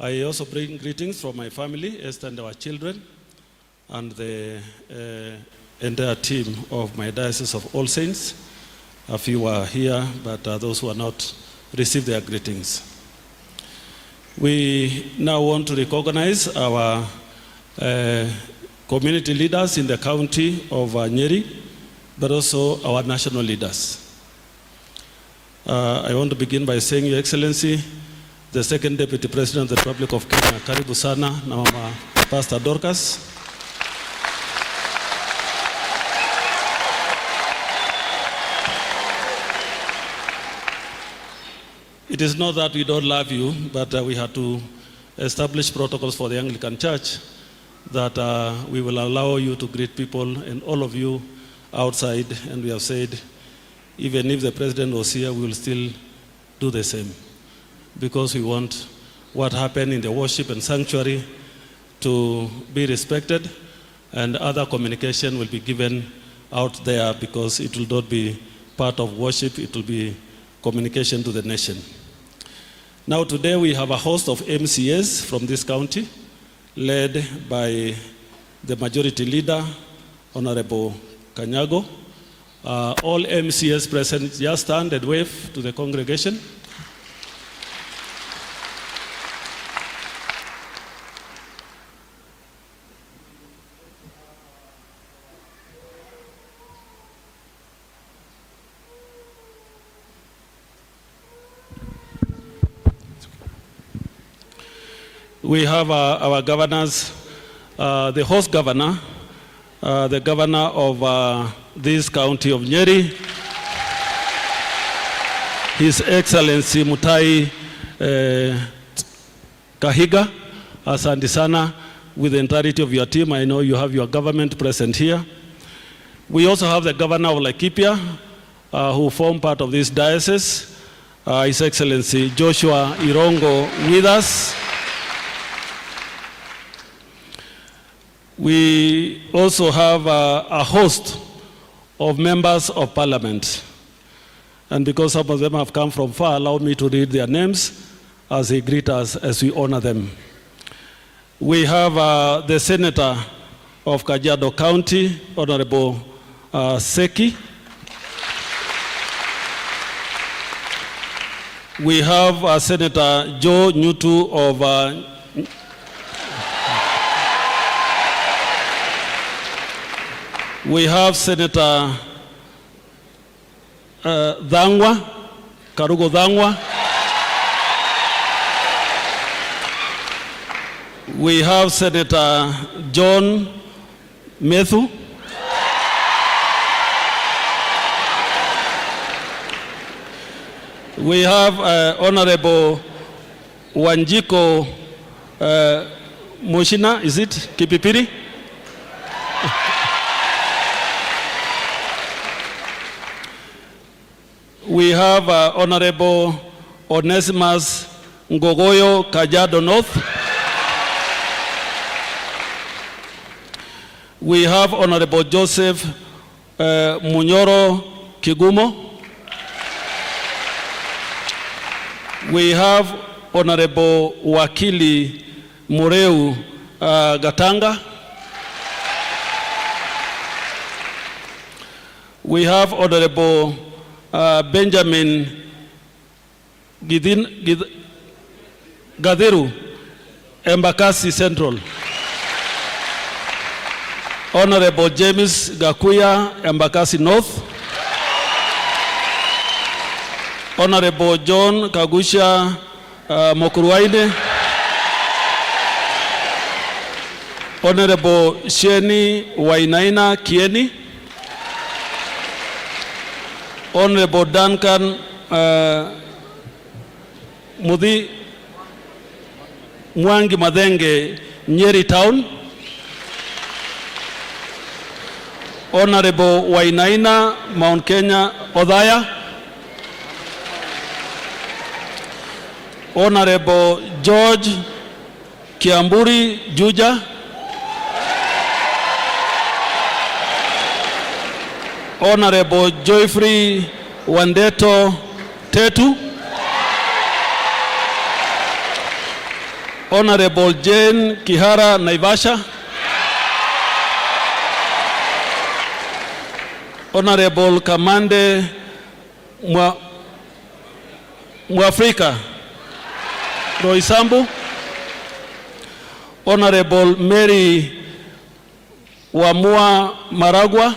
I also bring greetings from my family, Esther and our children, and the entire team of my Diocese of All Saints. A few are here, but those who are not received their greetings. We now want to recognize our community leaders in the county of Nyeri, but also our national leaders. I want to begin by saying, Your Excellency, the Second Deputy President of the Republic of Kenya, karibu sana na Mama Pastor Dorcas. It is not that we don't love you, but we have to establish protocols for the Anglican Church that we will allow you to greet people and all of you outside, and we have said, even if the President was here, we will still do the same, because we want what happened in the worship and sanctuary to be respected, and other communication will be given out there, because it will not be part of worship, it will be communication to the nation. Now today we have a host of MCAs from this county, led by the majority leader, Honorable Kanyago. All MCAs present, just stand and wave to the congregation. We have our governors, the host governor, the governor of this county of Nyeri, His Excellency Mutai Kahiga. Asante sana, with the entirety of your team. I know you have your government present here. We also have the governor of Laikipia, who form part of this diocese, His Excellency Joshua Irongo with us. We also have a host of members of parliament. And because some of them have come from far, allow me to read their names as they greet us as we honor them. We have the Senator of Kajiado County, Honorable Seki. We have Senator Joe Nyutu of we have Senator Dhangwa, Karugo Dhangwa. We have Senator John Methu. We have Honorable Wanjiko Moshina, is it? Kipipiri? We have Honorable Onesimus Ngogoyo, Kajiado North. We have Honorable Joseph Munyoro Kigumo. We have Honorable Wakili Mureu Gatanga. We have Honorable Benjamin Gadiru, Embakasi Central. Honorable James Gakuya, Embakasi North. Honorable John Kagusha Mokuruaine. Honorable Sheni Wainaina Kieni. Honorable Duncan Mudhi Mwangi Madenge, Nyeri Town. Honorable Wainaina, Mount Kenya, Odhaya. Honorable George Kiamburi, Juja. Honorable Joyfrey Wandeto Tetu. Honorable Jane Kihara, Naivasha. Honorable Kamande Mwafrika Roysambu. Honorable Mary Wamua Maragwa.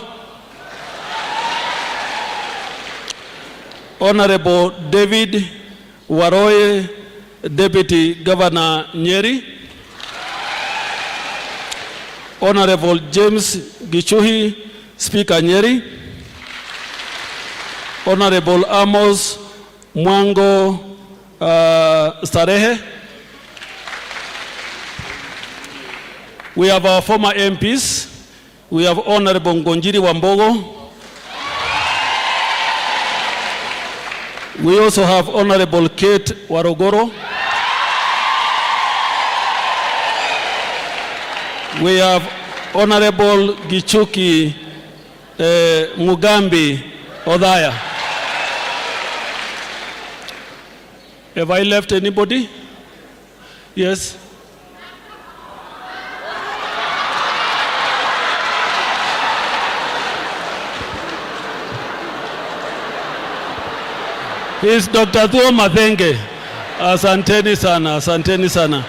Honorable David Waroye, Deputy Governor Nyeri. Honorable James Gichuhi, Speaker Nyeri. Honorable Amos Mwango Starehe. We have our former MPs. We have Honorable Ngonjiri Wambogo. We also have Honorable Kate Warogoro. We have Honorable Gichuki Mugambi Odhaya. Have I left anybody? Yes. Is Dr. Thuo Mathenge. Asanteni sana, asanteni sana.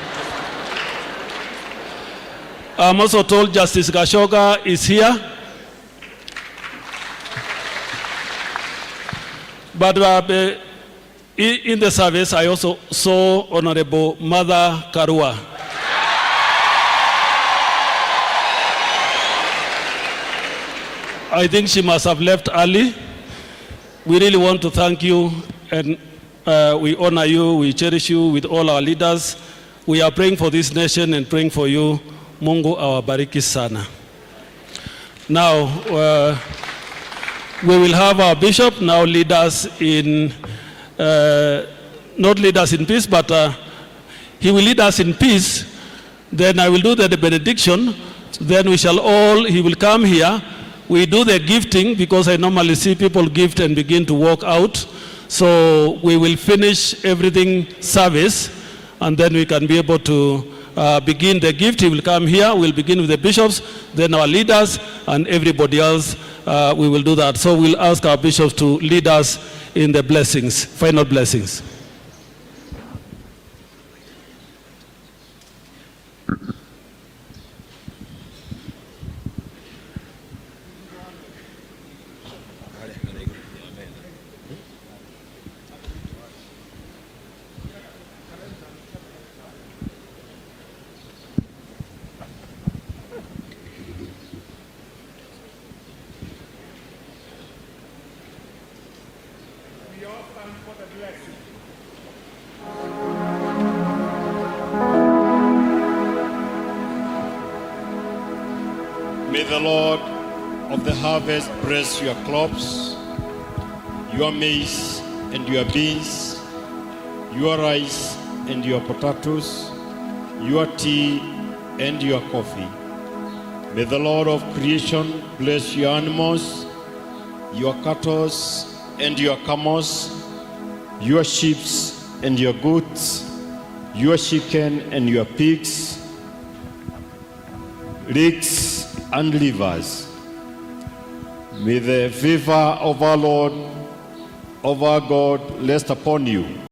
I'm also told Justice Gachagua is here. But in the service, I also saw Honorable Mother Karua. I think she must have left early. We really want to thank you, and we honor you, we cherish you with all our leaders. We are praying for this nation and praying for you. Mungu awabariki sana. Now, we will have our bishop now lead us in, not lead us in peace, but he will lead us in peace. Then I will do the benediction. Then we shall all, he will come here. We do the gifting because I normally see people gift and begin to walk out. So we will finish everything service and then we can be able to begin the gift. He will come here. We'll begin with the bishops, then our leaders and everybody else. We will do that. So we'll ask our bishops to lead us in the blessings, final blessings. May the Lord of the harvest bless your crops, your maize and your beans, your rice and your potatoes, your tea and your coffee. May the Lord of creation bless your animals, your cattle and your camels, your sheep and your goats, your chicken and your pigs, leeks and livers. May the favor of our Lord, of our God, rest upon you.